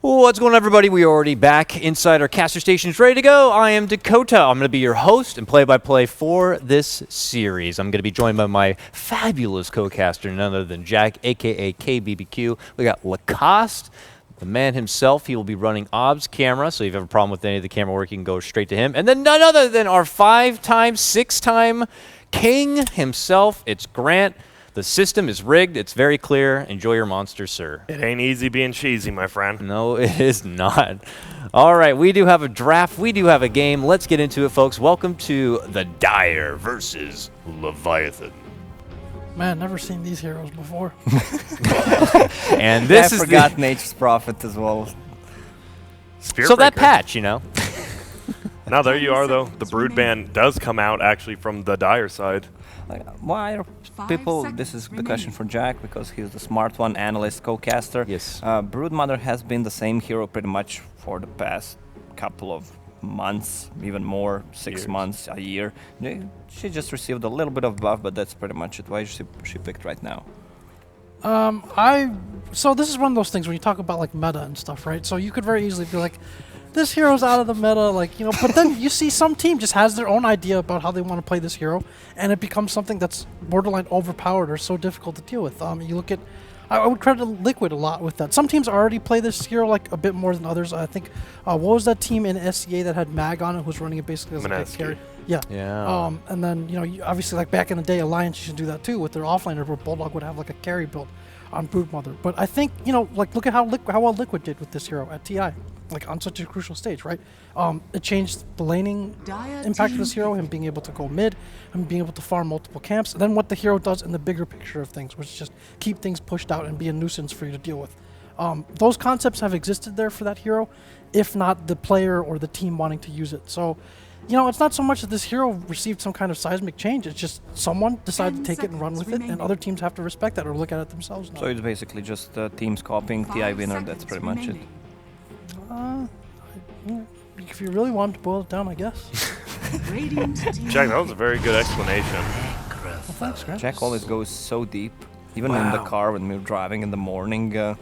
What's going on, everybody? We are already back inside our caster stations, ready to go. I am Dakota. I'm going to be your host and play-by-play for this series. I'm going to be joined by my fabulous co-caster, none other than Jack, a.k.a. KBBQ. We got Lacoste, the man himself. He will be running OBS camera, so if you have a problem with any of the camera work, you can go straight to him. And then none other than our 5-time, 6-time king himself. It's Grant. The system is rigged. It's very clear. Enjoy your monster, sir. It ain't easy being cheesy, my friend. No, it is not. All right, we do have a draft. We do have a game. Let's get into it, folks. Welcome to the Dire versus Leviathan. Man, never seen these heroes before. And this I is forgot Nature's Prophet as well. so that patch, you know. Now there you are, though. The Broodband does come out actually from the Dire side. Why are people, this is the question for Jack, because he's the smart one, analyst, co-caster. Yes. Broodmother has been the same hero pretty much for the past couple of months, even more, 6 months, a year. She just received a little bit of buff, but that's pretty much it. Why is she picked right now? So this is one of those things when you talk about like meta and stuff, right? So you could very easily be like, this hero's out of the meta, like, you know, but then you see some team just has their own idea about how they want to play this hero, and it becomes something that's borderline overpowered or so difficult to deal with. You look at, I would credit Liquid a lot with that. Some teams already play this hero like a bit more than others. I think, what was that team in SCA that had Mag on it, who's running it basically as like a carry? Yeah. And then, you know, obviously like back in the day, Alliance used to do that too with their offlaner, where Bulldog would have like a carry build on Broodmother. But I think, you know, like look at how well Liquid did with this hero at TI. Like on such a crucial stage, right? It changed the laning impact of this hero, him being able to go mid, and being able to farm multiple camps, and then what the hero does in the bigger picture of things, which is just keep things pushed out and be a nuisance for you to deal with. Those concepts have existed there for that hero, if not the player or the team wanting to use it. So, you know, it's not so much that this hero received some kind of seismic change, it's just someone decided to take it and run with it, and other teams have to respect that or look at it themselves now. So it's basically just teams copying TI winner, that's pretty much it. If you really want to boil it down, I guess. Jack, that was a very good explanation. Well, thanks, Grant. Jack always goes so deep, even in the car when we're driving in the morning.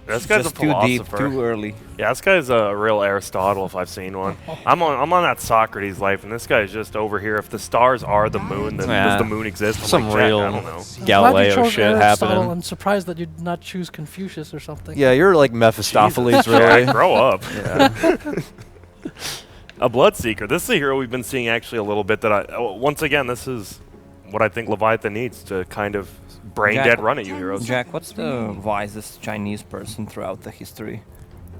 This guy's just a too deep, philosopher. too early. Yeah, this guy's a real Aristotle if I've seen one. I'm on that Socrates life, and this guy's just over here. If the stars are the moon, then does the moon exist? I'm Some like, Jack, real I don't know. Galileo shit Aristotle, happening. I'm surprised that you did not choose Confucius or something. Yeah, you're like Mephistopheles, really. Jack, grow up. Yeah. A Bloodseeker. This is a hero we've been seeing actually a little bit. Once again, this is what I think Leviathan needs to kind of brain-dead run at you heroes. Jack, what's the wisest Chinese person throughout the history?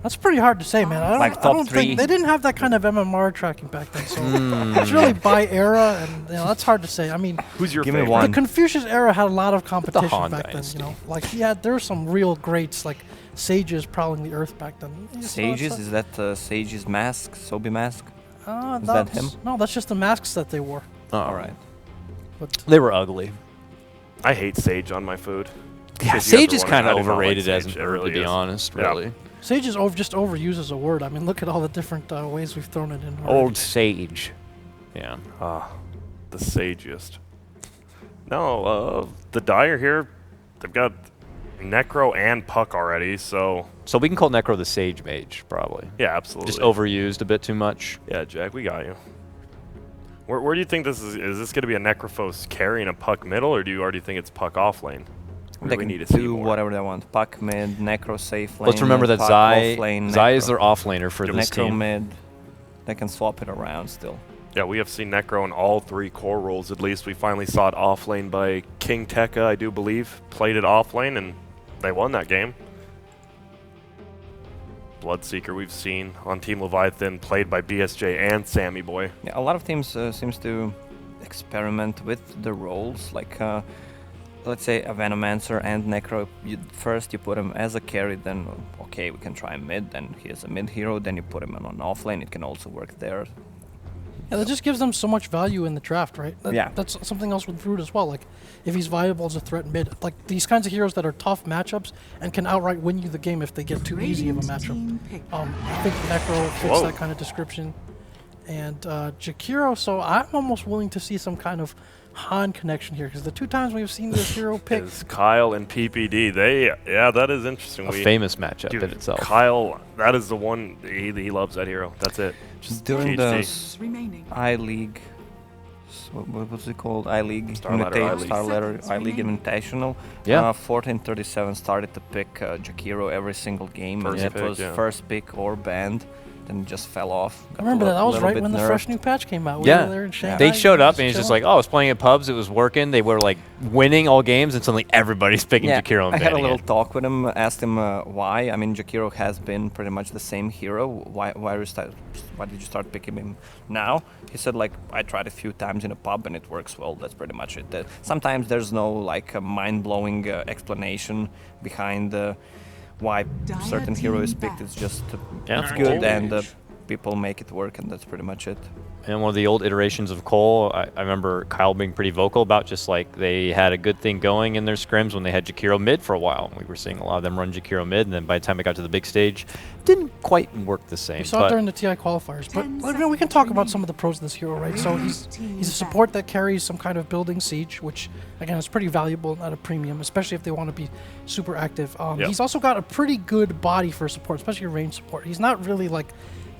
That's pretty hard to say, man. I don't think they didn't have that kind of MMR tracking back then, so it's really by era, and you know, that's hard to say. I mean, Who's your Give me favorite? one. the Confucius era had a lot of competition Han back Dynasty. then. You know, like there were some real greats, like sages prowling the earth back then. Sages? Is that Sage's mask? Sobi mask? Is that him? No, that's just the masks that they wore. Alright. But They were ugly. I hate sage on my food. Yeah, If you Sage guys is are kind of wondering, I do not like overrated as Sage. an It herb, really to be is. honest, Yeah. really. sage is just overused as a word. I mean, look at all the different ways we've thrown it in. already. Old Sage. Yeah. The sagest. No, the Dire here, they've got Necro and Puck already, so So we can call Necro the Sage Mage, probably. yeah, absolutely. Just overused a bit too much. Yeah, Jack, we got you. Where do you think this is? Is this going to be a Necrophos carrying a Puck middle, or do you already think it's Puck off lane? They We can need to see do more. whatever they want. Puck mid, Necro safe lane. Let's remember that Puck Zai, off lane, Zai is Necro. their offlaner for this Necro team. mid. They can swap it around still. Yeah, we have seen Necro in all 3 core roles at least. We finally saw it off lane by King Tekka, I do believe. Played it off lane, and they won that game. Bloodseeker we've seen on Team Leviathan, played by BSJ and Sammy Boy. Yeah, a lot of teams seems to experiment with the roles. Like, let's say a Venomancer and Necro. First you put him as a carry, then okay, we can try mid. Then he is a mid hero. Then you put him on off lane. It can also work there. Yeah, that just gives them so much value in the draft, right? Yeah. That's something else with Brood as well. Like, if he's viable as a threat mid, like these kinds of heroes that are tough matchups and can outright win you the game if they get too easy of a matchup. I think Necro fits that kind of description. And Jakiro, so I'm almost willing to see some kind of Han connection here, because the 2 times we've seen this hero pick, Is Kyle and PPD. That is interesting. A famous matchup in itself. Kyle, that is the one, he loves that hero. That's it. Just During GHD. the I-League, what was it called? I-League Star Ladder I-League. Star Ladder I-League Invitational. Yeah. 1437 started to pick Jakiro every single game. First and it pick, was yeah. first pick or banned, then just fell off. I remember that. That was little right bit when the nerfed. fresh new patch came out. We Yeah. were there in Shanghai, They showed up and just he's just chilling. like, oh, I was playing at pubs, it was working. They were like winning all games, and suddenly everybody's picking Jakiro and I had a banning little it. talk with him, asked him why. I mean, Jakiro has been pretty much the same hero. Why did you start picking him now? He said, like, I tried a few times in a pub and it works well. That's pretty much it. Sometimes there's no like a mind-blowing explanation behind why certain hero is picked. It's just Yeah. it's good and people make it work, and that's pretty much it. And one of the old iterations of Cole, I remember Kyle being pretty vocal about just like they had a good thing going in their scrims when they had Jakiro mid for a while. We were seeing a lot of them run Jakiro mid, and then by the time it got to the big stage, didn't quite work the same. We saw it during the TI qualifiers, but you know, we can talk about some of the pros of this hero, right? So he's a support that carries some kind of building siege, which again is pretty valuable at a premium, especially if they want to be super active. Yep. He's also got a pretty good body for support, especially range support. He's not really like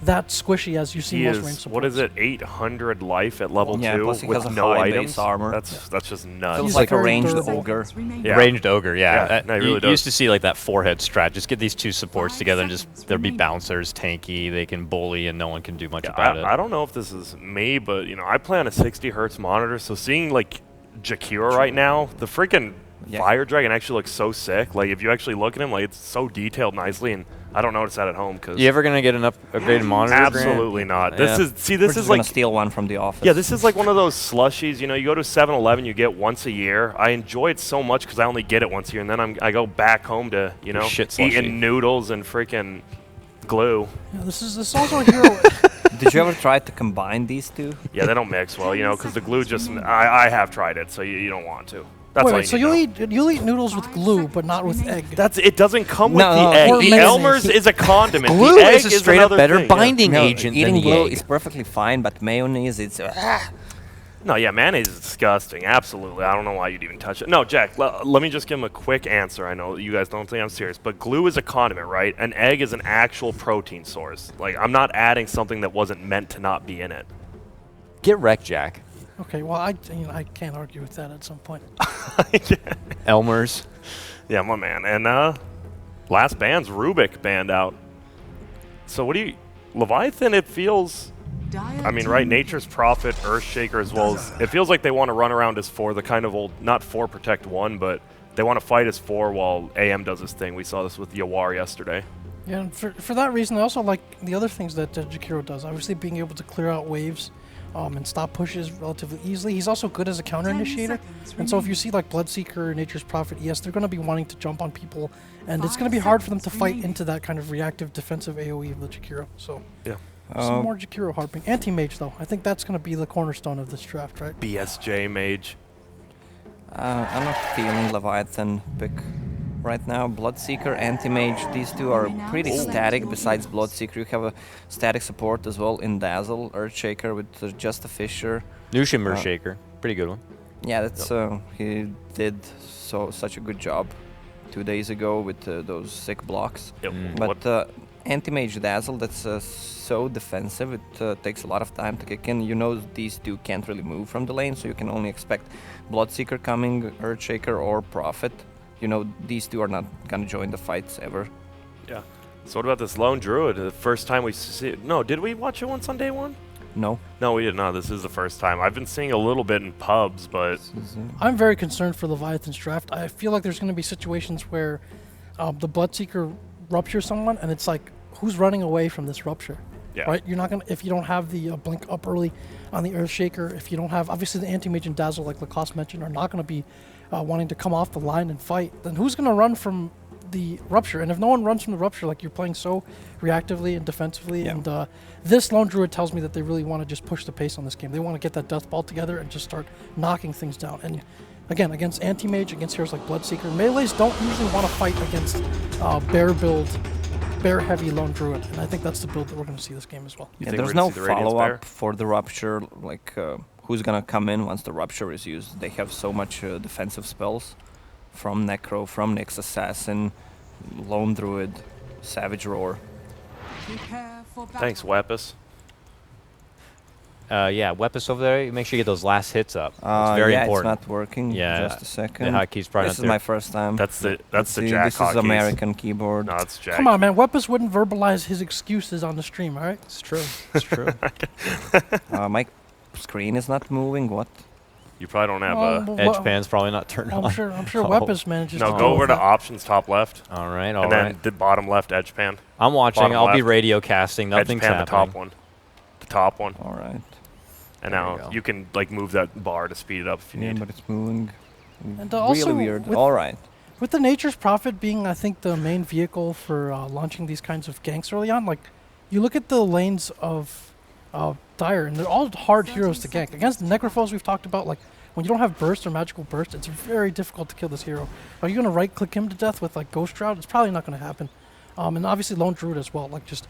that squishy as you see He most range is, supports. what is it, 800 life at level Yeah, 2 plus he with has a no high items? base armor. That's just nuts. Feels He's like a very ranged durable. ogre. Yeah. Ranged ogre, yeah. Yeah, no, he you really does. used to see like that forehead strat. Just get these two supports together and just there'll be bouncers, tanky, they can bully, and no one can do much about it. I don't know if this is me, but you know, I play on a 60 hertz monitor, so seeing like Jakiro right now, the freaking Fire Dragon actually looks so sick. Like if you actually look at him, like it's so detailed nicely, and I don't notice that at home because You ever gonna get an upgraded monitor? Grant? absolutely not. This Yeah. is We're this just is gonna like steal one from the office. yeah, this is like one of those slushies. You know, you go to 7-Eleven, you get once a year. I enjoy it so much because I only get it once a year, and then I go back home to Shit slushy. eating noodles and freaking glue. Yeah, this is also a hero. Did you ever try to combine these two? Yeah, they don't mix well, because the glue just. I have tried it, so you don't want to. That's all Wait, you so need to know. you'll eat noodles with glue, but not with egg. It doesn't come with No, the no, egg. or The mayonnaise. Elmer's is a condiment. Glue the egg is a straight up another better thing, yeah. binding No, agent than eating the glue egg. is perfectly fine, but mayonnaise, it's No, yeah, mayonnaise is disgusting. Absolutely. I don't know why you'd even touch it. No, Jack, let me just give him a quick answer. I know you guys don't think I'm serious, but glue is a condiment, right? An egg is an actual protein source. Like, I'm not adding something that wasn't meant to not be in it. Get wrecked, Jack. Okay, well I can't argue with that at some point. Elmer's. Yeah, my man. And last band's Rubik banned out. So what do you... Leviathan, it feels... I mean, right, Nature's Prophet, Earthshaker, as well as... It feels like they want to run around as 4, the kind of old... Not 4 protect 1, but they want to fight as 4 while AM does his thing. We saw this with Yawar yesterday. Yeah, and for that reason, I also like the other things that Jakiro does. Obviously, being able to clear out waves and stop pushes relatively easily. He's also good as a counter initiator. And so if you see like Bloodseeker, Nature's Prophet, yes, they're going to be wanting to jump on people, and it's going to be hard for them to fight into that kind of reactive defensive AoE of the Jakiro. So Yeah. some more Jakiro harping. Anti-mage, though. I think that's going to be the cornerstone of this draft, right? BSJ Mage. I'm not feeling Leviathan pick right now. Bloodseeker, Anti-Mage, these two are pretty static. Besides Bloodseeker, you have a static support as well in Dazzle, Earthshaker with just a Fisher. Nushim Earthshaker. Pretty good one. Yeah, that's he did such a good job 2 days ago with those sick blocks. Yep. But Anti-Mage Dazzle, that's so defensive. It takes a lot of time to kick in. You know these two can't really move from the lane, so you can only expect Bloodseeker coming, Earthshaker, or Prophet. You know these two are not gonna join the fights ever. Yeah. So what about this Lone Druid? The first time we see it. No, did we watch it once on day 1? No. No, we did not. This is the first time. I've been seeing a little bit in pubs, but... I'm very concerned for Leviathan's draft. I feel like there's going to be situations where the Bloodseeker ruptures someone, and it's like, who's running away from this rupture? Yeah. Right? You're not going to, if you don't have the blink up early on the Earthshaker, if you don't have, obviously the Anti-Mage and Dazzle, like Lacoste mentioned, are not going to be wanting to come off the line and fight, then who's going to run from the rupture? And if no one runs from the rupture, like you're playing so reactively and defensively, and this Lone Druid tells me that they really want to just push the pace on this game. They want to get that death ball together and just start knocking things down. And again, against Anti-Mage, against heroes like Bloodseeker, melees don't usually want to fight against bear build, bear heavy Lone Druid, and I think that's the build that we're going to see this game as well. You Yeah, think there's we're no gonna see the Radiance follow-up Bear? for the rupture. Like who's gonna come in once the Rupture is used. They have so much defensive spells from Necro, from Nyx Assassin, Lone Druid, Savage Roar. Thanks, Wepis. Yeah, Wepis over there. Make sure you get those last hits up. It's very yeah, important. it's not working. Yeah, Just a second. the hotkeys probably This not is there. my first time. That's the See, Jack this is hotkeys. American keyboard. No, it's Jack. Come on, man. Weapons wouldn't verbalize his excuses on the stream, all right? It's true. It's true. My screen is not moving. What? You probably don't have Oh, a. Edge pan's probably not turned on. I'm sure Oh. Weapons manages No, to go deal over with to that. options top left, All right, all and right. then the bottom left edge pan. I'm watching. bottom I'll be left. radio casting. Nothing's edge pan, happening. the top one. The top one. All right. And There now we go. you can like move that bar to speed it up if you Yeah, need. but it's moving. And also really weird. with- All right. With the Nature's Prophet being, I think, the main vehicle for launching these kinds of ganks early on, like, you look at the lanes of Dire, and they're all hard heroes to gank. Against the Necrophos we've talked about, like, when you don't have burst or magical burst, it's very difficult to kill this hero. Are you going to right-click him to death with, like, Ghost Shroud? It's probably not going to happen. And obviously Lone Druid as well, like, just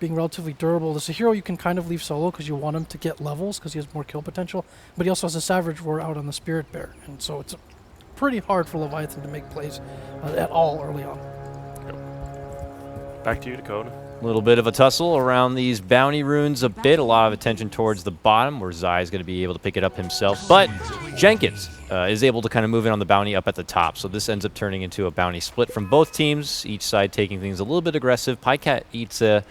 being relatively durable. It's a hero you can kind of leave solo because you want him to get levels because he has more kill potential, but he also has a Savage Roar out on the Spirit Bear, and so it's pretty hard for Leviathan to make plays at all early on. Back to you, Dakota. A little bit of a tussle around these bounty runes a bit. A lot of attention towards the bottom where Zai is going to be able to pick it up himself. But Jenkins is able to kind of move in on the bounty up at the top. So this ends up turning into a bounty split from both teams, each side taking things a little bit aggressive. Pycat eats a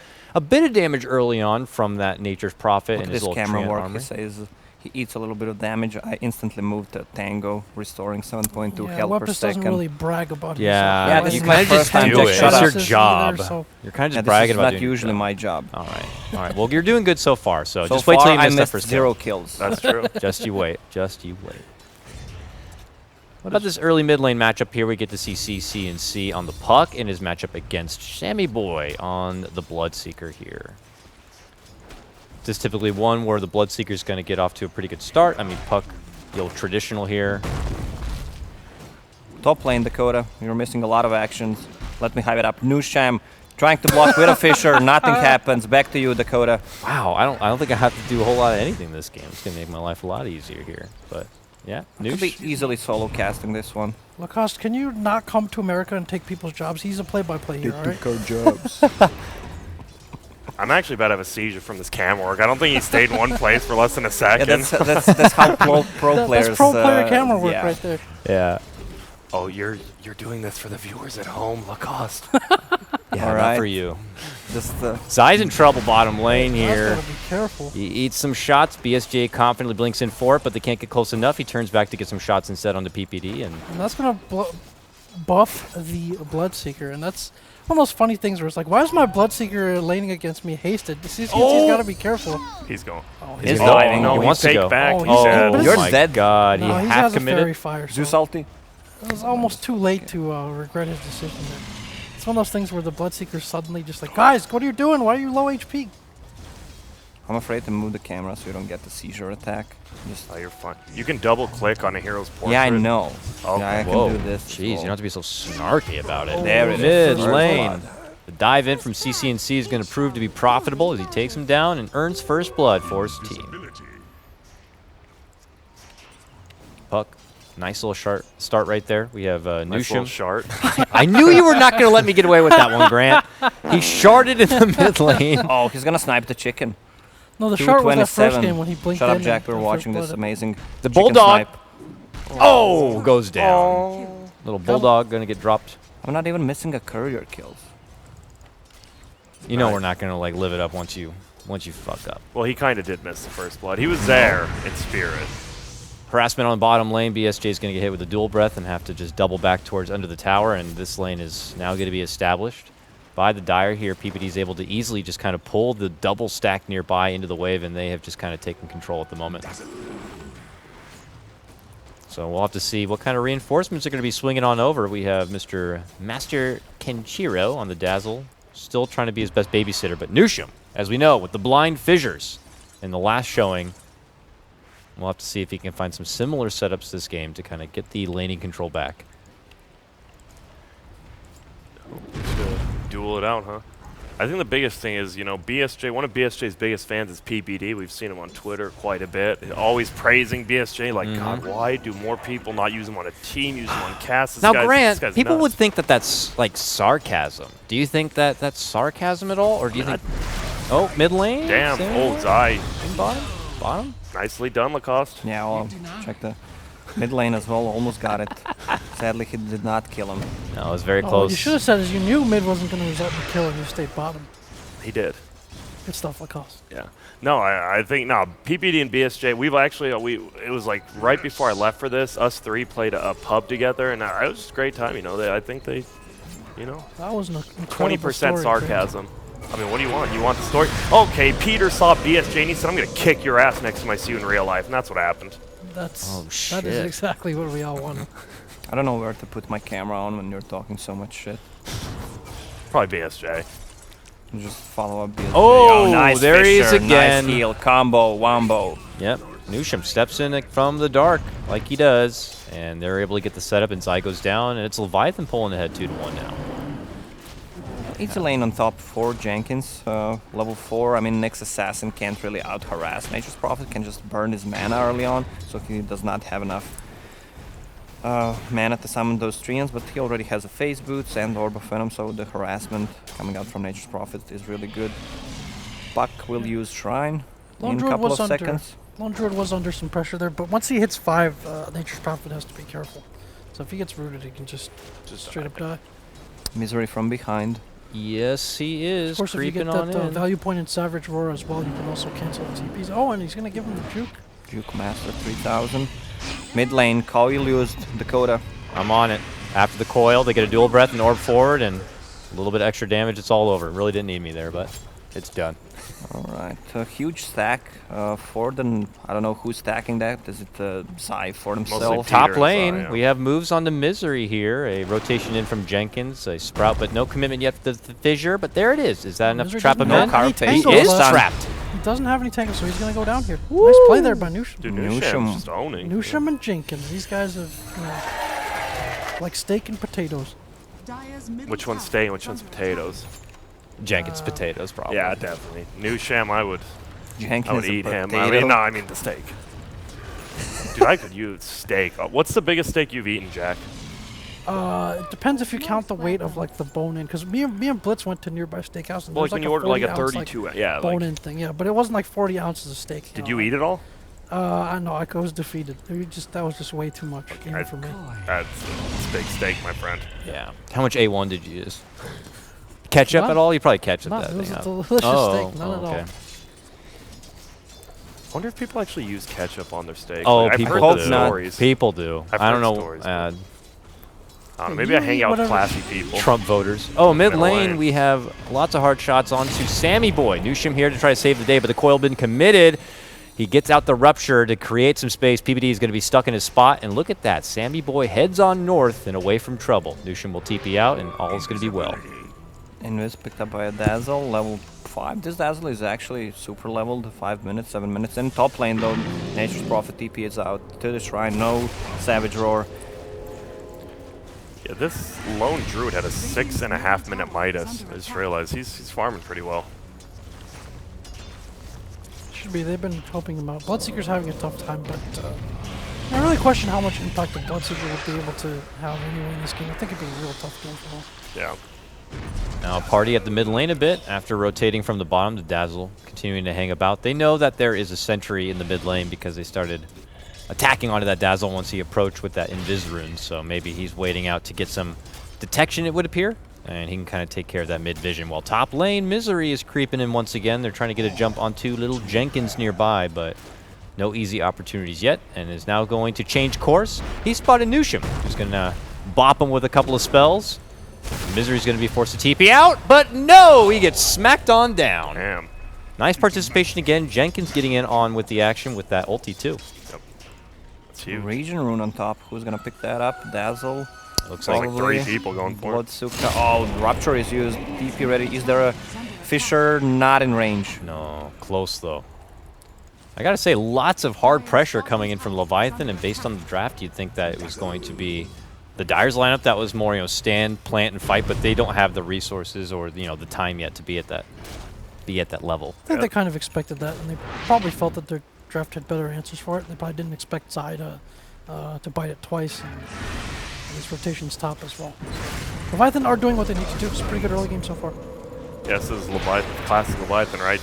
bit of damage early on from that Nature's Prophet Look and at his this little camera Treant work. armor. He says he eats a little bit of damage. I instantly moved to Tango, restoring 7.2 Yeah, health per Weapus second. doesn't really brag about Yeah, Yeah, his this you is my kind of just first time do to it. shut It's up. your Either, job. so You're kind of Yeah, just this bragging is about not doing your usually job. my job. All right, all right. Well, you're doing good so far. So, So just wait till far, you I miss that missed first 0 kill. kills. That's true. Just you wait. Just you wait. What about this early mid lane matchup here? We get to see CC and C on the puck in his matchup against Sammy Boy on the Bloodseeker here. This is typically one where the Bloodseeker is going to get off to a pretty good start. I mean, puck, the old traditional here. Top lane, Dakota. You're missing a lot of actions. Let me hype it up. Nusham trying to block with a Fisher. Nothing happens. Back to you, Dakota. Wow, I don't think I have to do a whole lot of anything this game. It's going to make my life a lot easier here. But yeah, Could be Noosh. easily solo casting this one. Lacoste, can you not come to America and take people's jobs? He's a play-by-play here, all right? jobs. I'm actually about to have a seizure from this cam work. I don't think he stayed in one place for less than a Yeah, second. that's how pro players. That's pro player camera work yeah. right there. Yeah. Oh, you're doing this for the viewers at home, Lacoste. Yeah, All not right. for you. Just Zai's in trouble bottom lane here. That's gotta be careful. He eats some shots. BSJ confidently blinks in for it, but they can't get close enough. He turns back to get some shots instead on the PPD. And And that's gonna buff the Bloodseeker, and that's one of those funny things where it's like, why is my Bloodseeker laning against me hasted? He's gotta be careful. He's going. Oh, He's Oh, diving. no, he he wants to take go. back. Oh, he he's said. dead. But Oh it's- my dead. God, No, he he half has a fairy committed. fire. So Zeus ulti. it was almost too late to regret his decision there. It's one of those things where the Bloodseeker suddenly just like, guys, what are you doing? Why are you low HP? I'm afraid to move the camera so you don't get the seizure attack. Just Oh, you're fine. You can double click on a hero's portrait. yeah, I know. Okay. Yeah, I can Whoa, do this. jeez, you don't have to be so snarky about it. There it is. Mid First lane. blood. The dive in from CC&C is going to prove to be profitable as he takes him down and earns first blood for his team. Puck, nice little start right there. We have Nice little Nusham. shart. I knew you were not going to let me get away with that one, Grant. He sharded in the mid lane. Oh, he's gonna snipe the chicken. No, the shard was that first 227. game when he blinked Shut in up, Jack. and We're first watching this blood. amazing. The chicken bulldog. snipe. Oh, goes down. Little bulldog going to get dropped. I'm not even missing a courier kills. You know we're not going to like live it up once you fuck up. Well, he kind of did miss the first blood. He was there in spirit. Harassment on the bottom lane. BSJ is going to get hit with a dual breath and have to just double back towards under the tower. And this lane is now going to be established by the Dire here. PPD is able to easily just kind of pull the double stack nearby into the wave, and they have just kind of taken control at the moment. So we'll have to see what kind of reinforcements are going to be swinging on over. We have Mr. Master Kenshiro on the Dazzle, still trying to be his best babysitter. But Nusham, as we know, with the blind fissures in the last showing, we'll have to see if he can find some similar setups this game to kind of get the laning control back. Just duel it out, huh? I think the biggest thing is, you know, BSJ, one of BSJ's biggest fans is PBD. We've seen him on Twitter quite a bit. Always praising BSJ, like, God, why do more people not use him on a team, use him on cast? This Now, guy's, Grant, this guy's people nuts. would think that that's like sarcasm. Do you think that that's sarcasm at all, or do you think? Oh, mid lane. Damn, Same old way? Zai. Bottom. Bottom. Nicely done, Lacoste. Yeah, well, check the mid lane as well. Almost got it. Sadly, he did not kill him. No, it was very Oh, close. what you should have said is you knew mid wasn't going to result in a kill and you stayed bottom. He did. Good stuff, Lacoste. Yeah. No, I think, no, PPD and BSJ, we've actually, it was like right before I left for this, us three played a pub together, and it was just a great time, you know. I think they, you know, That was an incredible 20% story, sarcasm. I mean, what do you want? You want the story? Okay, Peter saw BSJ and he said, I'm going to kick your ass next time I see you in real life, and that's what happened. That's Oh, that shit. is exactly what we all wanted. I don't know where to put my camera on when you're talking so much shit. Probably BSJ. Just follow up BSJ. Oh, nice there he is Fisher, again. Nice heal, combo, wombo. Yep. Nusham steps in from the dark like he does, and they're able to get the setup, and Zai goes down, and it's Leviathan pulling ahead 2-1 now. Easy lane on top for Jenkins, level 4. I mean, Nyx Assassin can't really out-harass. Nature's Prophet can just burn his mana early on, so he does not have enough mana to summon those treants, but he already has a Phase Boots and Orb of Venom, so the harassment coming out from Nature's Prophet is really good. Buck will use Shrine Lone in a Druid couple was of under seconds. Lone Druid was under some pressure there, but once he hits 5, Nature's Prophet has to be careful. So if he gets rooted, he can just straight up die. Misery from behind. Yes, he is Of course, if you creeping get on that in. value point in Savage Roar as well, you can also cancel the TPs. Oh, and he's going to give him the juke. Juke Master 3000. Mid lane, Coil used Dakota. I'm on it. After the coil, they get a dual breath and orb forward, and a little bit of extra damage. It's all over. Really didn't need me there, but it's done. Alright, a huge stack for the... I don't know who's stacking that. Is it Zai for himself? Peter Top and Zai, lane, yeah. we have moves on the Misery here. A rotation in from Jenkins, a Sprout, but no commitment yet to the Fissure. But there it is. Is that enough to Misery trap him doesn't in? have any He He tangles, is but trapped. He doesn't have any tangles, so he's going to go down here. Nice play there by Nusham. Dude, Nusham. Nusham's just owning. Nusham and Jenkins, these guys have, you know, like steak and potatoes. Which one's steak and which one's potatoes? Jenkins potatoes, probably. Yeah, definitely. Nusham, I would Jenkins eat a him. potato. I mean, no, I mean the steak. Dude, I could use steak. What's the biggest steak you've eaten, Jack? It depends if you count the weight of like the bone in, because me and Blitz went to nearby steakhouse and Well, there's like when like you ordered like a 40 ounce, 32, yeah. bone Like, in thing, yeah, but it wasn't like 40 ounces of steak. did you eat it all? I know, I was defeated. That was just way too much even I- for me. That's big steak, my friend. Yeah. How much A1 did you use? Ketchup None. at all? You probably ketchup No, that it was thing a up. delicious steak, none at all. okay. I wonder if people actually use ketchup on their steaks. Oh, Like, I've people heard hope the not. stories. People do. I've I don't heard know. stories, but- I don't know, maybe I You hang eat out with whatever- classy people. Trump voters. Oh, mid Middle lane, lane. we have lots of hard shots onto Sammy Boy. Nusham here to try to save the day, but the coil been committed. He gets out the rupture to create some space. PBD is going to be stuck in his spot, and look at that. Sammy Boy heads on north and away from trouble. Nusham will TP out, and all is going to be well. Invis picked up by a Dazzle, level 5. This Dazzle is actually super leveled, 5 minutes, 7 minutes. In top lane though, Nature's Prophet TP is out to the Shrine, no Savage Roar. Yeah, this lone druid had a 6.5 minute Midas. I just realized he's farming pretty well. Should be. They've been helping him out. Bloodseeker's having a tough time, but I really question how much impact the Bloodseeker would be able to have anyway in this game. I think it'd be a real tough game for him. Yeah. Now party at the mid lane a bit after rotating from the bottom to Dazzle, continuing to hang about. They know that there is a sentry in the mid lane because they started attacking onto that Dazzle once he approached with that Invis rune, so maybe he's waiting out to get some detection, it would appear, and he can kind of take care of that mid vision. While top lane, Misery is creeping in once again. They're trying to get a jump onto little Jenkins nearby, but no easy opportunities yet, and is now going to change course. He spotted Nusham, who's going to bop him with a couple of spells. Misery's going to be forced to TP out, but no! He gets smacked on down. Damn. Nice participation again. Jenkins getting in on with the action with that ulti, too. That's huge. Region Rune on top, who's gonna pick that up? Dazzle. Looks It's like like 3 people going for it. Bloodsuka. Oh, Rupture is used. TP ready. Is there a Fisher? Not in range. no, close though. I gotta say, lots of hard pressure coming in from Leviathan, and based on the draft, you'd think that it was going to be the Dyer's lineup that was more, stand, plant, and fight, but they don't have the resources or the time yet to be at that level. I think they kind of expected that, and they probably felt that their draft had better answers for it. They probably didn't expect Zai to bite it twice, and his rotation's top as well. Leviathan are doing what they need to do. It's a pretty good early game so far. Yeah, this is Leviathan, classic Leviathan, right?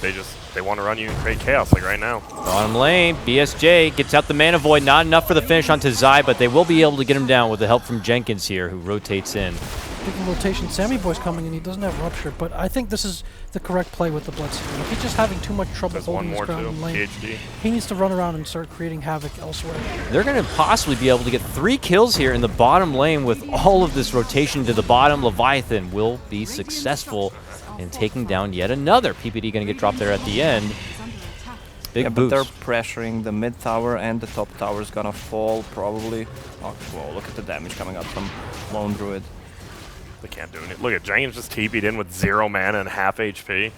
They want to run you and create chaos like right now. Bottom lane, BSJ gets out the Mana Void. Not enough for the finish onto Zai, but they will be able to get him down with the help from Jenkins here, who rotates in. Speaking of rotation, Sammy Boy's coming in. He doesn't have Rupture, but I think this is the correct play with the Bloodseeker. If he's just having too much trouble There's holding one more his ground too, in lane, PhD. he needs to run around and start creating havoc elsewhere. They're going to possibly be able to get 3 kills here in the bottom lane with all of this rotation to the bottom. Leviathan will be successful in taking down yet another. PPD going to get dropped there at the end. Big Yeah, but boost. they're pressuring the mid tower, and the top tower is gonna fall probably. Oh, whoa, look at the damage coming up from Lone Druid. They can't do it. Look at Jenkins just TP'd in with 0 mana and half HP,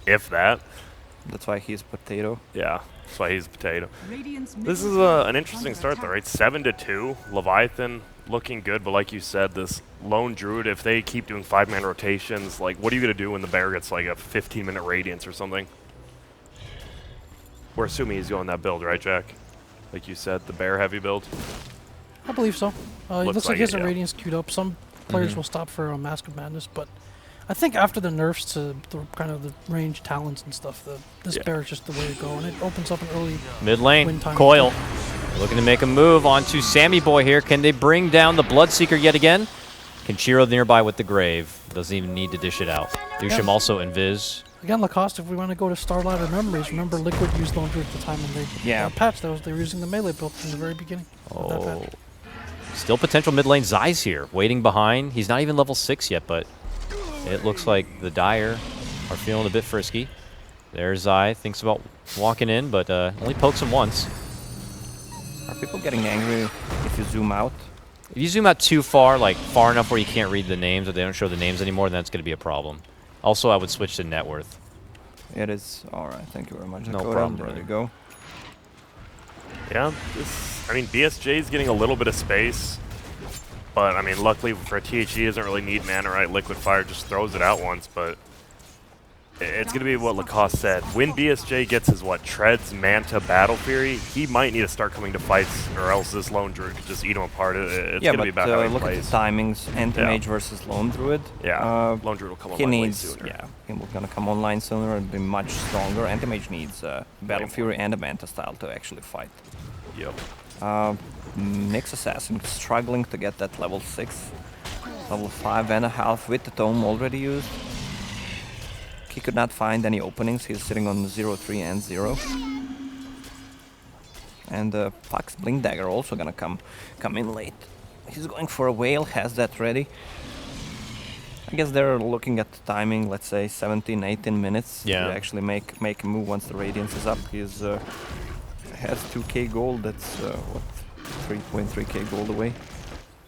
if that. That's why he's potato. Yeah, that's why he's a potato. This is an interesting start though, right? 7-2, Leviathan looking good, but like you said, this Lone Druid, if they keep doing 5-man rotations, like what are you gonna do when the bear gets like a 15-minute radiance or something? We're assuming he's going that build, right, Jack? Like you said, the bear heavy build. I believe so. It Looks looks like like he has it, a yeah. Radiance queued up. Some players will stop for a Mask of Madness, but I think after the nerfs to the kind of the range talents and stuff, this Yeah. bear is just the way to go, and it opens up an early Mid lane, win time. Coil looking to make a move onto Sammy Boy here. Can they bring down the Bloodseeker yet again? Kenshiro nearby with the Grave. Doesn't even need to dish it out. Yushim also invis. Again, Lacoste, if we want to go to Starlight or Memories, remember Liquid used Lone Druid at the time when they patched those. They were using the melee build from the very beginning. of that Oh, patch. still potential mid lane Zai's here, waiting behind. He's not even level 6 yet, but it looks like the Dire are feeling a bit frisky. There's Zai, thinks about walking in, but only pokes him once. Are people getting angry if you zoom out? If you zoom out too far, like far enough where you can't read the names or they don't show the names anymore, then that's going to be a problem. Also, I would switch to net worth. It is. Alright, thank you very much. No Dakota. problem, There brother. you go. Yeah, I mean, BSJ's getting a little bit of space, but I mean, luckily for THE, he doesn't really need mana, right? Liquid Fire just throws it out once, but it's going to be what Lacoste said. When BSJ gets his, Treads, Manta, Battle Fury, he might need to start coming to fights, or else this Lone Druid could just eat him apart. It's Yeah, going to be but about how he look at plays. the timings. Anti-Mage versus Lone Druid. Yeah, Lone Druid will come He online way needs, sooner. yeah, he will gonna come online sooner and be much stronger. Anti-Mage needs Battle more. Fury and a Manta style to actually fight. Yep. Nyx Assassin struggling to get that level 6. Level 5.5 with the Tome already used. He could not find any openings. He's sitting on 0, 3 and 0. And Fox Blink Dagger also gonna come in late. He's going for a whale, has that ready. I guess they're looking at the timing, let's say 17, 18 minutes Yeah. to actually make a move once the Radiance is up. He's has 2k gold, that's what, 3.3k gold away.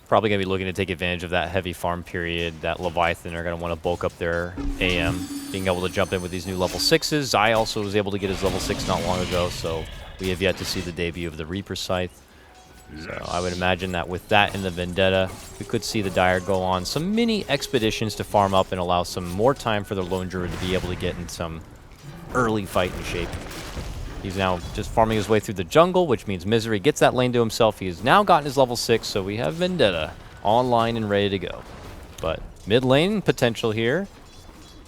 Probably going to be looking to take advantage of that heavy farm period. That Leviathan are going to want to bulk up their AM, being able to jump in with these new level 6s. Zai also was able to get his level 6 not long ago, so we have yet to see the debut of the Reaper Scythe. So I would imagine that with that in the Vendetta, we could see the Dire go on some mini expeditions to farm up and allow some more time for the Lone Druid to be able to get in some early fighting shape. He's now just farming his way through the jungle, which means Misery gets that lane to himself. He has now gotten his level 6, so we have Vendetta online and ready to go. But mid lane potential here.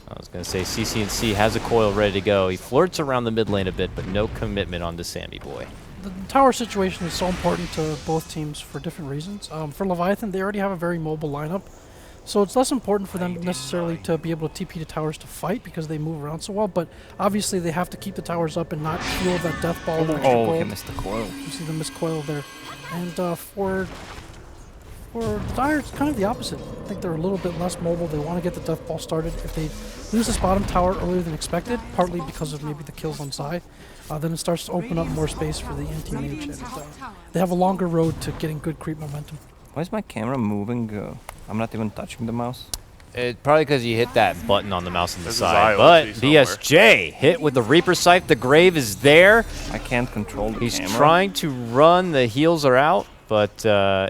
I was going to say CC&C has a coil ready to go. He flirts around the mid lane a bit, but no commitment on the Sammy Boy. The tower situation is so important to both teams for different reasons. For Leviathan, they already have a very mobile lineup, so it's less important for them necessarily to be able to TP to towers to fight because they move around so well, but obviously they have to keep the towers up and not fuel that death ball with extra Oh, he gold. missed the coil. You see the miscoil there. And for the Dire, it's kind of the opposite. I think they're a little bit less mobile. They want to get the death ball started. If they lose this bottom tower earlier than expected, partly because of maybe the kills on Zai, then it starts to open up more space for the anti-mage. And they have a longer road to getting good creep momentum. Why is my camera moving? I'm not even touching the mouse. Probably because you hit that button on the mouse on the There's a side. Zai But ulti somewhere. BSJ hit with the Reaper Scythe. The Grave is there. I can't control the He's camera. trying to run. The heals are out, but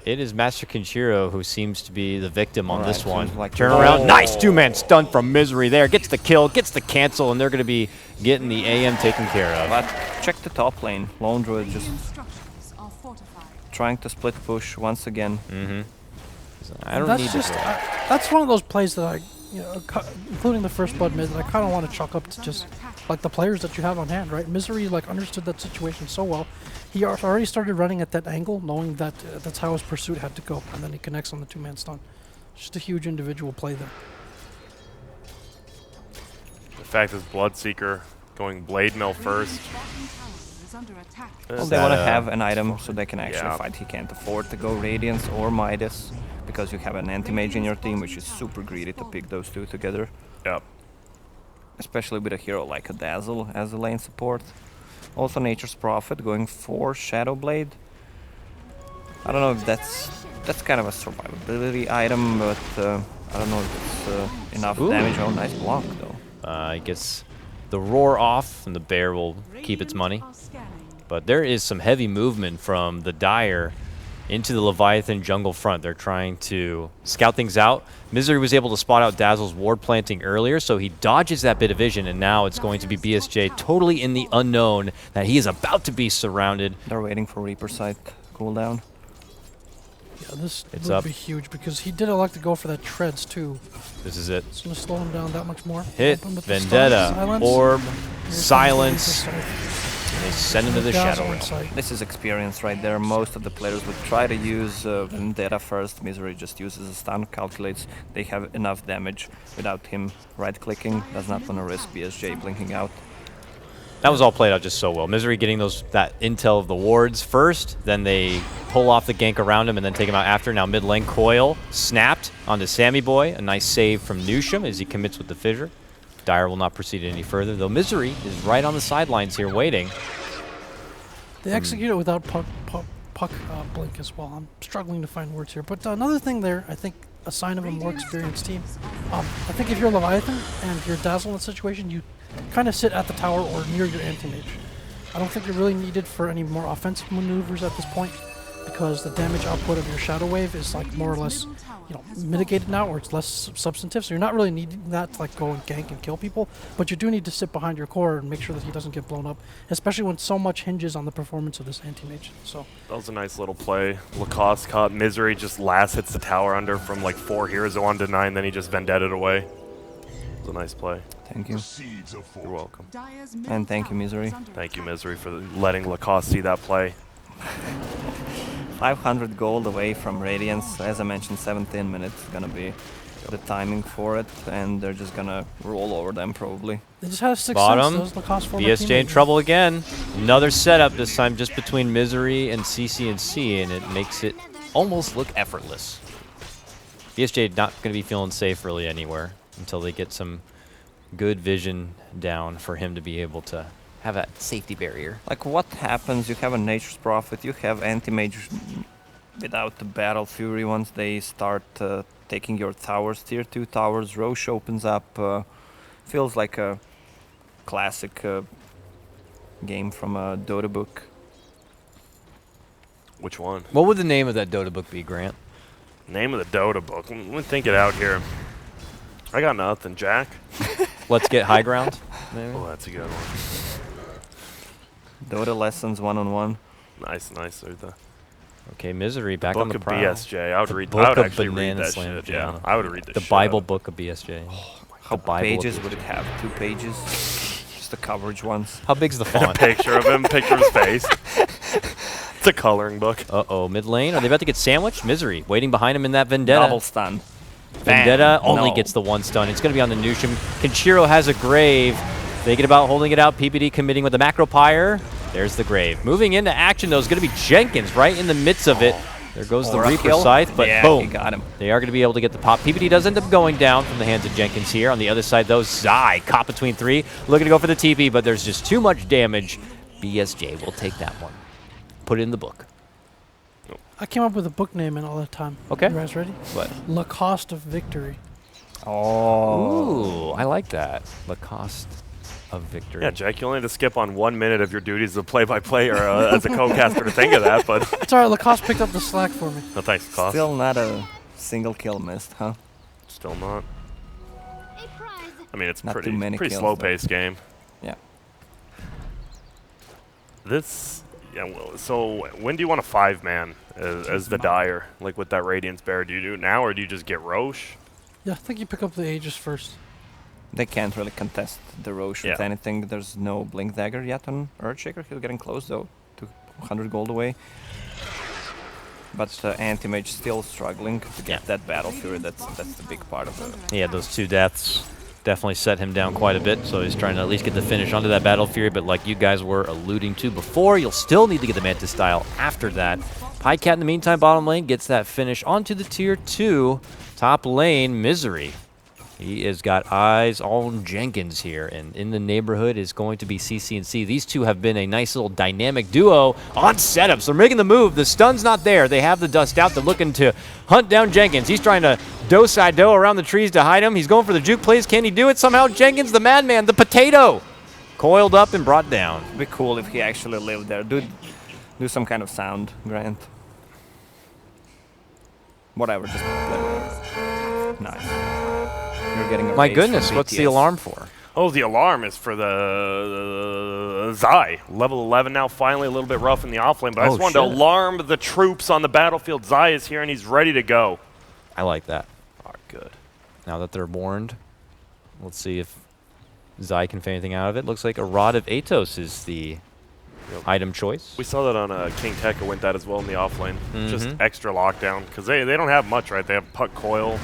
it is Master Kenshiro who seems to be the victim on this Alright, one. seems like Turn we're- around. Oh. Nice two-man stun from Misery there. Gets the kill, gets the cancel, and they're going to be getting the AM taken care of. But check the top lane. Lone Druid just Structures are fortified. trying to split push once again. I don't that's need just to. that's one of those plays that including the first blood mid, that I kind of want to chalk up to just like the players that you have on hand, right? Misery like understood that situation so well. He already started running at that angle, knowing that that's how his pursuit had to go, and then he connects on the two-man stun. Just a huge individual play there. The fact is Bloodseeker going Blade Mill first. Bottom tower is under attack. Well, Is they want to that, have an item so they can actually yeah. fight. He can't afford to go Radiance or Midas because you have an anti-mage in your team, which is super greedy to pick those two together. Yep. Especially with a hero like a Dazzle as a lane support. Also Nature's Prophet going for Shadow Blade. I don't know if that's kind of a survivability item, but I don't know if it's enough Ooh. damage. Oh, nice block though. He gets the roar off, and the bear will keep its money. Are scanning. But there is some heavy movement from the Dire into the Leviathan jungle front. They're trying to scout things out. Misery was able to spot out Dazzle's ward planting earlier, so he dodges that bit of vision, and now it's going to be BSJ totally in the unknown that he is about to be surrounded. They're waiting for Reaper Sight cooldown. Yeah, this It's would up. be huge because he did elect to go for that treads too. This is it. It's gonna slow him down that much more. Hit, Open with the stun, Vendetta, silence. Orb, Here's the Silence, Reaper and they send him to the Dazzle Shadow in Realm. sight. This is experience right there. Most of the players would try to use Vendetta first. Misery just uses a stun, calculates they have enough damage without him right-clicking. Does not want to risk BSJ blinking out. That was all played out just so well. Misery getting that intel of the wards first, then they pull off the gank around him and then take him out after. Now mid lane coil snapped onto Sammy Boy. A nice save from Nusham as he commits with the fissure. Dire will not proceed any further, though Misery is right on the sidelines here waiting. They execute it without puck blink as well. I'm struggling to find words here. But another thing there, I think a sign of a more experienced team. I think if you're Leviathan and you're Dazzle in that situation, you kind of sit at the tower or near your anti-mage. I don't think you're really needed for any more offensive maneuvers at this point, because the damage output of your Shadow Wave is like more or less, mitigated now, or it's less substantive. So you're not really needing that to like go and gank and kill people, but you do need to sit behind your core and make sure that he doesn't get blown up, especially when so much hinges on the performance of this anti-mage. So That was a nice little play. Lacoste caught Misery, just last hits the tower under from like 4 heroes at 1 to 9, then he just Vendeta'd away. It was a nice play. Thank you. You're welcome. Dire's And thank you, Misery. Thank you, Misery, for letting Lacoste see that play. 500 gold away from Radiance. As I mentioned, 17 minutes is gonna be the timing for it, and they're just gonna roll over them probably. they just had a 6 Bottom, cents. Those Lacoste former BSJ in teammates. trouble again. Another setup, this time just between Misery and CC&C, and it makes it almost look effortless. BSJ not going to be feeling safe really anywhere until they get some good vision down for him to be able to have that safety barrier. Like, what happens? You have a Nature's Prophet, you have anti-mage without the Battle Fury. Once they start taking your towers, tier 2 towers, Roche opens up. Feels like a classic game from a Dota book. Which one? What would the name of that Dota book be, Grant? Name of the Dota book. Let me think it out here. I got nothing. Jack? Let's get high ground, maybe? Oh, that's a good one. Dota lessons 1-on-1. Nice, nice. There's the Okay, Misery back on book the of prowl. BSJ. I would read. Book I would of actually read Banana that Slam shit. Jam. Yeah, I would read The shit Bible out. book of BSJ. How The Bible pages of would it have? 2 pages? Just the coverage ones. How big's the A font? picture of him, picture of his face. It's a coloring book. Uh-oh, mid lane. Are they about to get sandwiched? Misery waiting behind him in that Vendetta. Double stun. Vendetta Bam. only No. gets the 1 stun. It's going to be on the Nusham. Kenshiro has a grave. Thinking about holding it out. PPD committing with the Macro Pyre. There's the grave. Moving into action, though, is going to be Jenkins right in the midst of it. There goes the Or a Reaper kill. Scythe, but Yeah, boom. he got him. They are going to be able to get the pop. PPD does end up going down from the hands of Jenkins here. On the other side, though, Zai caught between 3. Looking to go for the TP, but there's just too much damage. BSJ will take that one. Put it in the book. I came up with a book name in all that time. Okay. You guys ready? What? Lacoste of Victory. Oh. Ooh, I like that. Lacoste of victory. Yeah, Jack, you only had to skip on 1 minute of your duties as a play-by-play or as a co-caster to think of that, but It's alright, Lacoste picked up the slack for me. no thanks, Lacoste. Still not a single kill missed, huh? Still not. I mean, it's Not pretty too many kills, slow-paced game. Yeah. Yeah. Well, so when do you want a 5-man as the Dire? Like with that Radiance Bear, do you do it now or do you just get Roche? Yeah, I think you pick up the Aegis first. They can't really contest the Roche with Yeah. anything. There's no Blink Dagger yet on Earthshaker. He's getting close though. Took 100 gold away. But Anti-Mage still struggling to get that Battle Fury. That's the big part of it. Yeah, those 2 deaths definitely set him down quite a bit, so he's trying to at least get the finish onto that Battle Fury, but like you guys were alluding to before, you'll still need to get the Mantis style after that. Pycat in the meantime, bottom lane, gets that finish onto the tier 2. Top lane, Misery. He has got eyes on Jenkins here, and in the neighborhood is going to be CC and C. These two have been a nice little dynamic duo on setups. They're making the move. The stun's not there. They have the dust out. They're looking to hunt down Jenkins. He's trying to do-side do around the trees to hide him. He's going for the juke plays. Can he do it? Somehow Jenkins, the madman, the potato, coiled up and brought down. It'd be cool if he actually lived there. Do some kind of sound, Grant. Whatever, just play. Nice. You're getting a My raise from goodness, what's the BTS. alarm for? Oh, the alarm is for the Zai. Level 11 now, finally a little bit rough in the offlane, but I Oh, just wanted to shit. alarm the troops on the battlefield. Zai is here and he's ready to go. I like that. All right, good. Now that they're warned, let's see if Zai can fit anything out of it. Looks like a Rod of Atos is the item choice. We saw that on King Tekka went that as well in the offlane. Just Mhm. extra lockdown, because they don't have much, right? They have Puck Coil,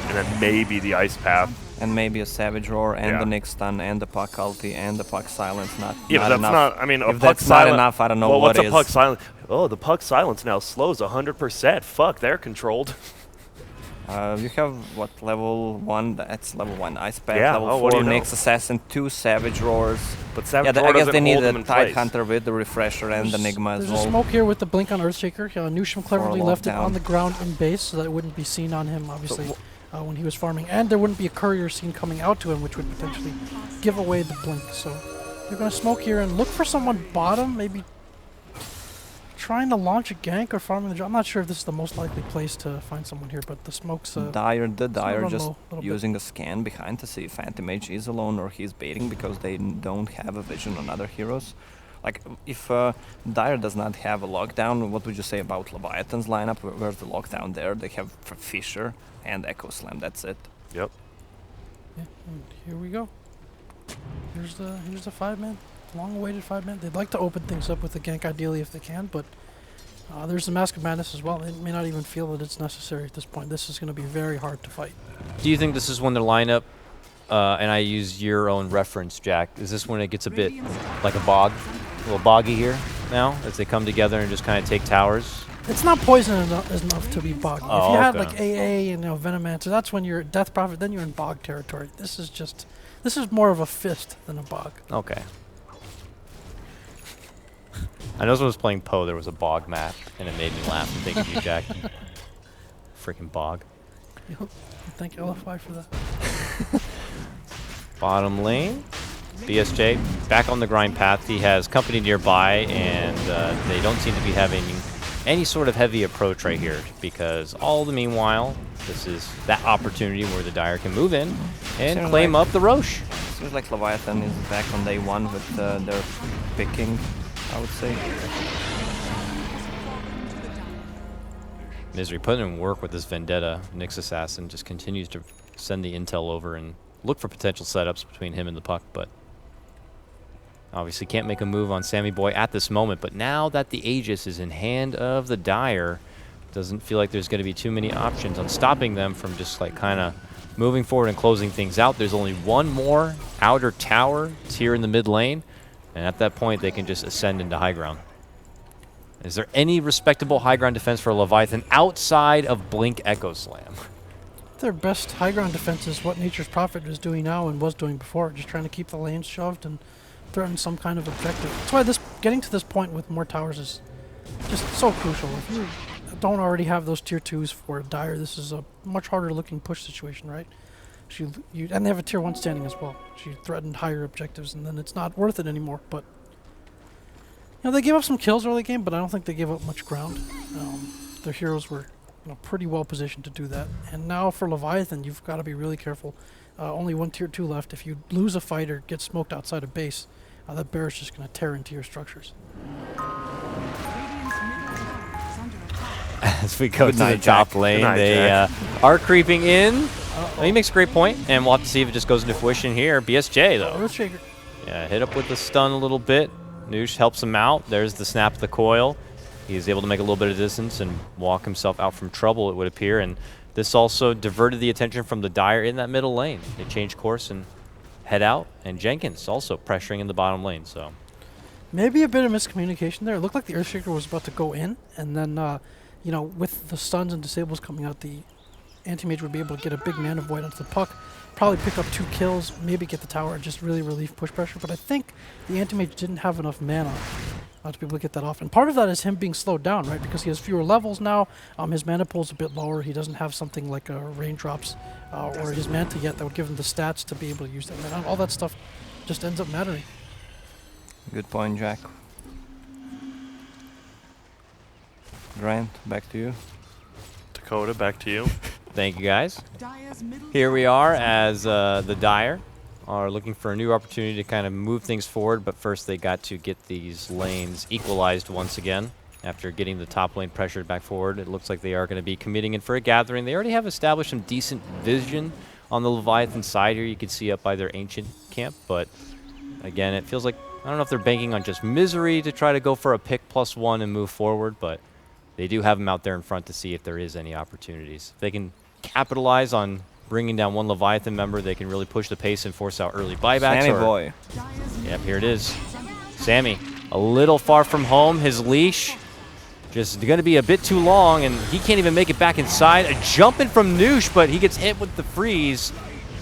and then maybe the Ice Path. And maybe a Savage Roar and Yeah. the Nick Stun and the Puck Ulti and the Puck Silence. Yeah, but that's enough. not, I mean, a If Puck that's not Silence. enough, I don't know well, what what's a is. Puck Silence? Oh, the Puck Silence now slows 100%. Fuck, they're controlled. You have what, level 1? That's level 1 Ice Path, Yeah, level oh, what do 4 you know? Nyx Assassin, 2 Savage Roars. But Savage Yeah, Roar I guess doesn't they need hold a them in Tide place. Hunter with the Refresher and the Enigma as There's a well. smoke here with the blink on Earthshaker. Nusham cleverly left it lockdown. on the ground in base so that it wouldn't be seen on him, obviously, when he was farming. And there wouldn't be a courier seen coming out to him, which would potentially give away the blink. So they're going to smoke here and look for someone bottom, maybe trying to launch a gank or farming the job. I'm not sure if this is the most likely place to find someone here, but the smoke's Dire run just low a little bit. using a scan behind to see if Anti-Mage is alone or he's baiting because they don't have a vision on other heroes. Like, if Dire does not have a lockdown, what would you say about Leviathan's lineup? Where's the lockdown there? They have Fisher and Echo Slam, that's it. Yep. Yeah, and here we go. Here's the 5-man. Long-awaited 5-man. They'd like to open things up with the gank ideally if they can, but there's the Mask of Madness as well. They may not even feel that it's necessary at this point. This is going to be very hard to fight. Do you think this is when their lineup, and I use your own reference, Jack, is this when it gets a bit like a bog? A little boggy here now as they come together and just kind of take towers? It's not poison enough to be boggy. Oh, if you had okay. like AA and Venomancer, that's when you're at Death Prophet, then you're in bog territory. This is more of a fist than a bog. Okay. I know when I was playing Poe, there was a bog map, and it made me laugh and think of you, Jack. Freaking bog. Thank LFI for that. Bottom lane, BSJ back on the grind path. He has company nearby, and they don't seem to be having any sort of heavy approach right here, because all the meanwhile, this is that opportunity where the Dire can move in and Seems claim like- up the Roche. Seems like Leviathan is back on day 1 with their picking, I would say. Misery putting in work with this Vendetta. Nyx Assassin just continues to send the intel over and look for potential setups between him and the Puck, but obviously can't make a move on Sammy Boy at this moment. But now that the Aegis is in hand of the Dire, doesn't feel like there's going to be too many options on stopping them from just like kind of moving forward and closing things out. There's only one more outer tower here in the mid lane, and at that point they can just ascend into high ground. Is there any respectable high ground defense for Leviathan outside of Blink Echo Slam? Their best high ground defense is what Nature's Prophet is doing now and was doing before, just trying to keep the lanes shoved and threaten some kind of objective. That's why getting to this point with more towers is just so crucial. If you don't already have those tier 2s for Dire, this is a much harder looking push situation, right? and they have a tier 1 standing as well. She threatened higher objectives, and then it's not worth it anymore. But they gave up some kills early game, but I don't think they gave up much ground. Their heroes were pretty well positioned to do that. And now for Leviathan, you've got to be really careful. Only one tier 2 left. If you lose a fight or get smoked outside of base, that bear is just going to tear into your structures. As we go Good to night, the top Jack. lane, Good night, they Jack. are creeping in. He makes a great point, and we'll have to see if it just goes into fruition here. BSJ, though. Earthshaker. Yeah, hit up with the stun a little bit. Noosh helps him out. There's the snap of the coil. He's able to make a little bit of distance and walk himself out from trouble, it would appear. And this also diverted the attention from the Dire in that middle lane. They changed course and head out. And Jenkins also pressuring in the bottom lane. So Maybe a bit of miscommunication there. It looked like the Earthshaker was about to go in, and then, with the stuns and disables coming out, the Anti-Mage would be able to get a big mana void onto the puck, probably pick up 2 kills, maybe get the tower and just really relieve push pressure. But I think the Anti-Mage didn't have enough mana to be able to get that off. And part of that is him being slowed down, right? Because he has fewer levels now. His mana pool's a bit lower. He doesn't have something like raindrops or his Manta yet that would give him the stats to be able to use that mana. All that stuff just ends up mattering. Good point, Jack. Grant, back to you. Dakota, back to you. thank you, guys. Dire's middle Here we tower are as the Dire are looking for a new opportunity to kind of move things forward, but first they got to get these lanes equalized once again. After getting the top lane pressured back forward, it looks like they are going to be committing in for a gathering. They already have established some decent vision on the Leviathan side here. You can see up by their ancient camp, but again, it feels like, I don't know if they're banking on just misery to try to go for a pick +1 and move forward, but they do have them out there in front to see if there is any opportunities. If they can capitalize on bringing down one Leviathan member, they can really push the pace and force out early buybacks. Sammy or- boy. Yep, here it is. Sammy, a little far from home. His leash just going to be a bit too long, and he can't even make it back inside. A jump in from Noosh, but he gets hit with the freeze.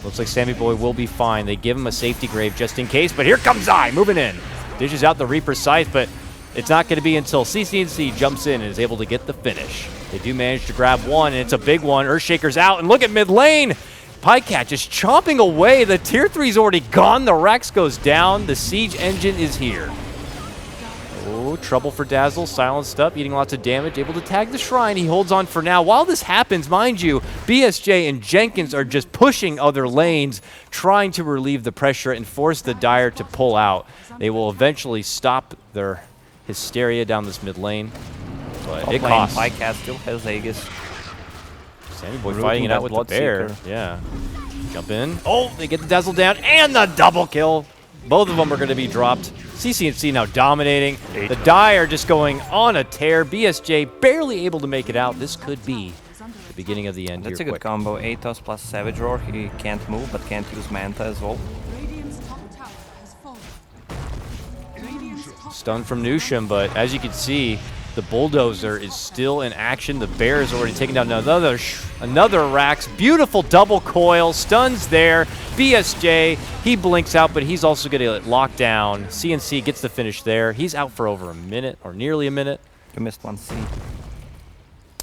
Looks like Sammy Boy will be fine. They give him a safety grave just in case, but here comes I moving in. Dishes out the Reaper Scythe, but it's not going to be until CCNC jumps in and is able to get the finish. They do manage to grab one, and it's a big one. Earthshaker's out, and look at mid lane. Pycat just chomping away. The tier 3's already gone. The Rex goes down. The siege engine is here. Oh, trouble for Dazzle. Silenced up, eating lots of damage. Able to tag the shrine. He holds on for now. While this happens, mind you, BSJ and Jenkins are just pushing other lanes, trying to relieve the pressure and force the Dire to pull out. They will eventually stop their hysteria down this mid lane, but Top it lane, costs. Pycat still has Aegis. Sammy Boy Rooting fighting it out that with the bear. Bloodseeker. Yeah. Jump in. Oh, they get the Dazzle down and the double kill. Both of them are going to be dropped. CCNC now dominating. The Dire just going on a tear. BSJ barely able to make it out. This could be the beginning of the end That's here a good quick. combo. Atos plus Savage Roar. He can't move, but can't use Manta as well. Radiant's top tower has fallen. Radiant's top Stun from Nusham, but as you can see, the Bulldozer is still in action. The Bear is already taking down another Rax. Beautiful double coil. Stuns there. BSJ, he blinks out, but he's also going to get locked down. CNC gets the finish there. He's out for over a minute, or nearly a minute. You missed one C.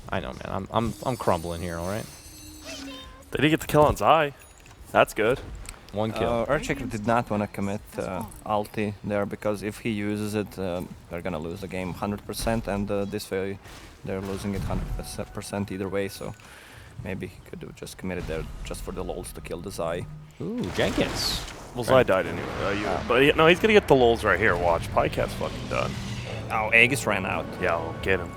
I know, man. I'm crumbling here, all right? They did get the kill on Zai. That's good. One kill. Earthshaker did not want to commit ulti there because if he uses it, they're gonna lose the game 100%, and this way they're losing it 100% either way. So maybe he could have just committed there just for the lols to kill the Zai. Ooh, Jenkins. Well, Zai died anyway. But no, he's gonna get the lulls right here. Watch, Pycat's fucking done. Oh, Aegis ran out. Yeah, I'll get him.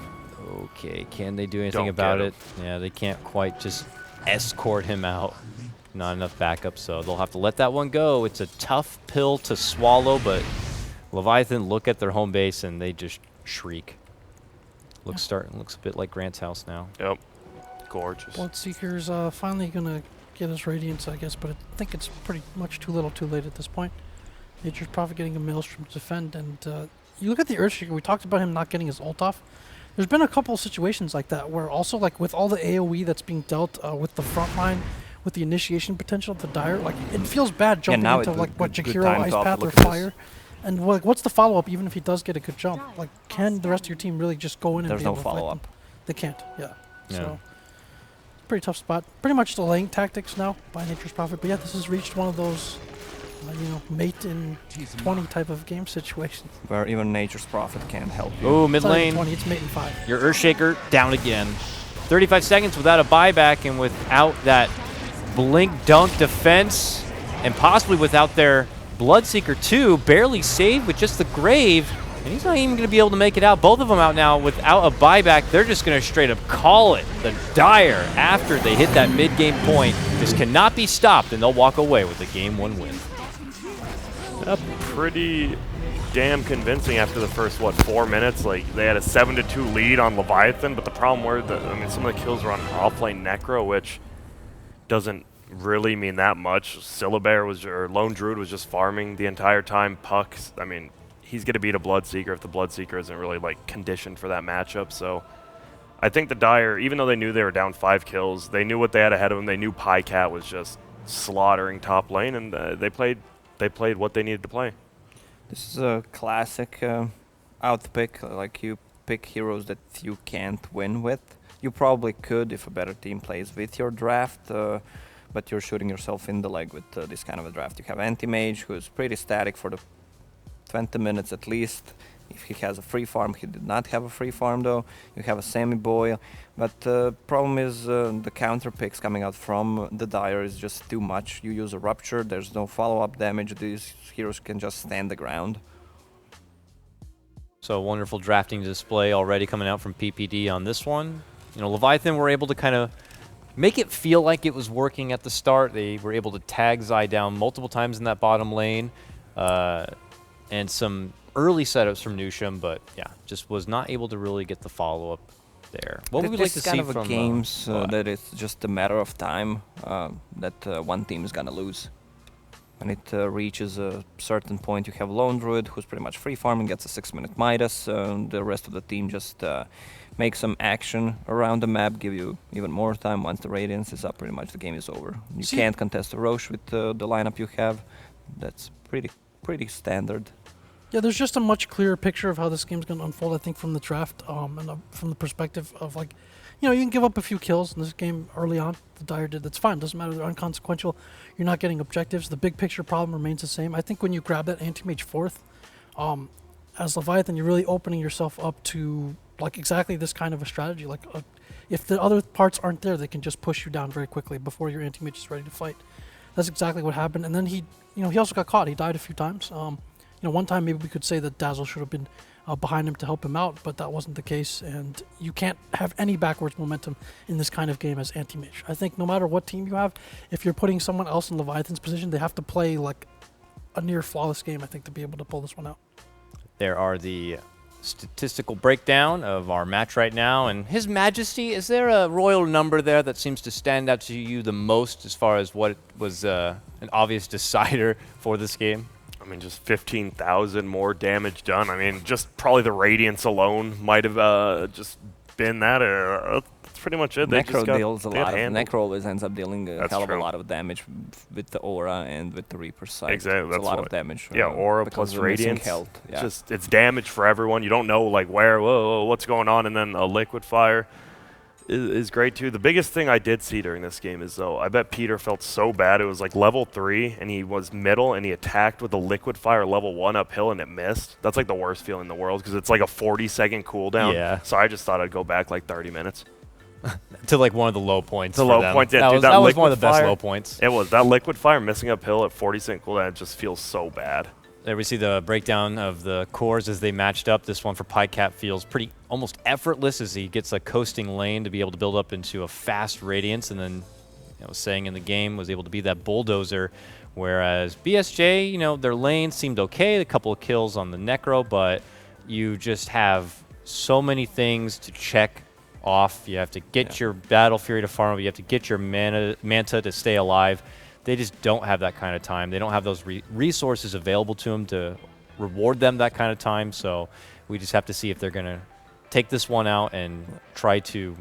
Okay, can they do anything Don't about get it? Yeah, they can't quite just escort him out. Not enough backup, so they'll have to let that one go. It's a tough pill to swallow, but Leviathan look at their home base and they just shriek. Looks a bit like Grant's house now. Yep. Gorgeous. Bloodseeker's finally going to get his Radiance, I guess, but I think it's pretty much too little too late at this point. Nature's Prophet getting a Maelstrom to defend, and you look at the Earthshaker, we talked about him not getting his ult off. There's been a couple of situations like that where also, like, with all the AoE that's being dealt with the front line, with the initiation potential of the Dire, like, it feels bad jumping now into, it like, would- what, good Jakiro, time to Ice have a Path, or look at this. Fire. And, like, what's the follow-up, even if he does get a good jump? Like, can the rest of your team really just go in and There's be no able to fight them? follow-up. They can't, yeah. Yeah. So, pretty tough spot. Pretty much delaying tactics now by Nature's Prophet. But yeah, this has reached one of those, mate in 20 type of game situations. Where even Nature's Prophet can't help you. Ooh, mid It's not even lane. 20, it's mate in 5. Your Earthshaker down again. 35 seconds without a buyback and without that blink dunk defense, and possibly without their Bloodseeker too. Barely saved with just the Grave, and he's not even going to be able to make it out. Both of them out now without a buyback. They're just going to straight up call it. The Dire, after they hit that mid-game point, just cannot be stopped, and they'll walk away with a Game 1 win. Pretty damn convincing after the first, 4 minutes. Like, they had a 7-2 lead on Leviathan, but the problem were some of the kills were on offlane Necro, which doesn't really mean that much. Syllabear or Lone Druid was just farming the entire time. Puck, he's going to beat a Bloodseeker if the Bloodseeker isn't really, conditioned for that matchup. So I think the Dire, even though they knew they were down 5 kills, they knew what they had ahead of them. They knew Pycat was just slaughtering top lane, and they played what they needed to play. This is a classic outpick. Like, you pick heroes that you can't win with. You probably could if a better team plays with your draft, but you're shooting yourself in the leg with this kind of a draft. You have Anti-Mage, who's pretty static for the 20 minutes at least. If he has a free farm, he did not have a free farm though. You have a Semi-Boy, but the problem is the counter picks coming out from the Dire is just too much. You use a Rupture, there's no follow-up damage. These heroes can just stand the ground. So wonderful drafting display already coming out from PPD on this one. Leviathan were able to kind of make it feel like it was working at the start. They were able to tag Zai down multiple times in that bottom lane, and some early setups from Nusham, but yeah, just was not able to really get the follow-up there. What would we like to see from games that it's just a matter of time that one team is gonna lose. When it reaches a certain point, you have Lone Druid, who's pretty much free farming, gets a 6-minute Midas. The rest of the team just make some action around the map, give you even more time. Once the Radiance is up, pretty much the game is over. You can't contest a Roche with the lineup you have. That's pretty standard. Yeah, there's just a much clearer picture of how this game's going to unfold, I think, from the draft and from the perspective of, you can give up a few kills in this game early on. The Dire did. That's fine. Doesn't matter. They're unconsequential. You're not getting objectives. The big picture problem remains the same. I think when you grab that Anti-Mage 4th, as Leviathan, you're really opening yourself up to, exactly this kind of a strategy. If the other parts aren't there, they can just push you down very quickly before your Anti-Mage is ready to fight. That's exactly what happened. And then he also got caught. He died a few times. One time maybe we could say that Dazzle should have been behind him to help him out, but that wasn't the case, and you can't have any backwards momentum in this kind of game as Anti-Mage. I think no matter what team you have, if you're putting someone else in Leviathan's position, they have to play a near flawless game, I think, to be able to pull this one out. There are the statistical breakdown of our match right now, and His Majesty, is there a royal number there that seems to stand out to you the most as far as what was an obvious decider for this game? Just 15,000 more damage done. Just probably the Radiance alone might have just been that. That's pretty much it. Necro deals a lot. Necro always ends up dealing a hell of a lot of damage with the Aura and with the Reaper's Sight. Exactly. That's a lot of damage. Yeah, Aura plus Radiance. Health. Yeah. It's damage for everyone. You don't know what's going on, and then a Liquid Fire is great too. The biggest thing I did see during this game is, though, I bet Peter felt so bad. It was level 3, and he was middle, and he attacked with a Liquid Fire level 1 uphill, and it missed. That's the worst feeling in the world, because it's a 40-second cooldown. Yeah. So I just thought I'd go back 30 minutes. To one of the low points. The low point, yeah. That was one of the best low points. It was. That Liquid Fire missing uphill at 40-second cooldown, it just feels so bad. There we see the breakdown of the cores as they matched up. This one for Pycat feels pretty almost effortless as he gets a coasting lane to be able to build up into a fast Radiance, and then, saying in the game, was able to be that bulldozer. Whereas BSJ, their lane seemed okay, a couple of kills on the Necro, but you just have so many things to check off. You have to get your Battle Fury to farm, you have to get your Manta to stay alive. They just don't have that kind of time. They don't have those resources available to them to reward them that kind of time. So we just have to see if they're going to take this one out and try to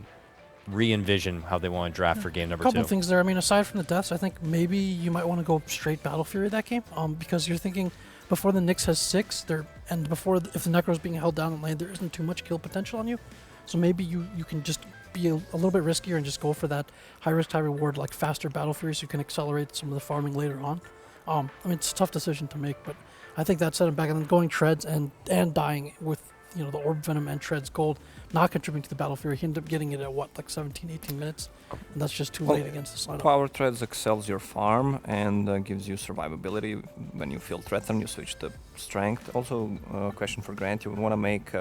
re-envision how they want to draft for game number 2. A couple of things there. Aside from the deaths, I think maybe you might want to go straight Battle Fury that game, because you're thinking before the Nyx has 6, and before if the Necro's being held down in lane, there isn't too much kill potential on you. So maybe you can just be a little bit riskier and just go for that high risk, high reward, like faster Battle Fury, so you can accelerate some of the farming later on. I mean, it's a tough decision to make, but I think that set him back. And then going Treads and dying with the Orb Venom and Treads Gold, not contributing to the Battle Fury. He ended up getting it at what, like 17, 18 minutes, and that's just too late against the slide. Power Treads excels your farm and gives you survivability. When you feel threatened, you switch to Strength. Also, question for Grant: you would want to make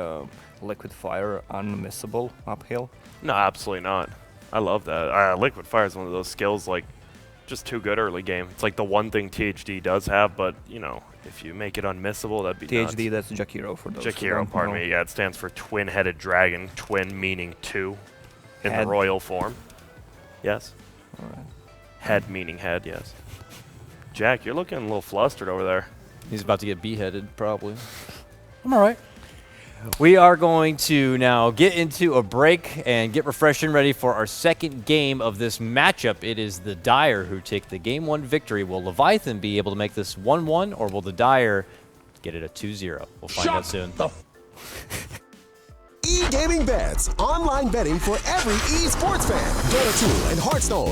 Liquid Fire unmissable uphill? No, absolutely not. I love that. Liquid Fire is one of those skills, like, just too good early game. It's like the one thing THD does have, but, if you make it unmissable, that'd be THD, nuts. that's Jakiro for those who Jakiro, don't pardon know. me. Yeah, it stands for Twin-Headed Dragon. Twin meaning two in Head. the royal form. Yes. Alright. Head meaning head, yes. Jack, you're looking a little flustered over there. He's about to get beheaded, probably. I'm all right. We are going to now get into a break and get refreshed and ready for our second game of this matchup. It is the Dire who take the Game 1 victory. Will Leviathan be able to make this 1-1, or will the Dire get it a 2-0? We'll find out soon. E-Gaming Bets, online betting for every esports fan. Go to Tool and Hearthstone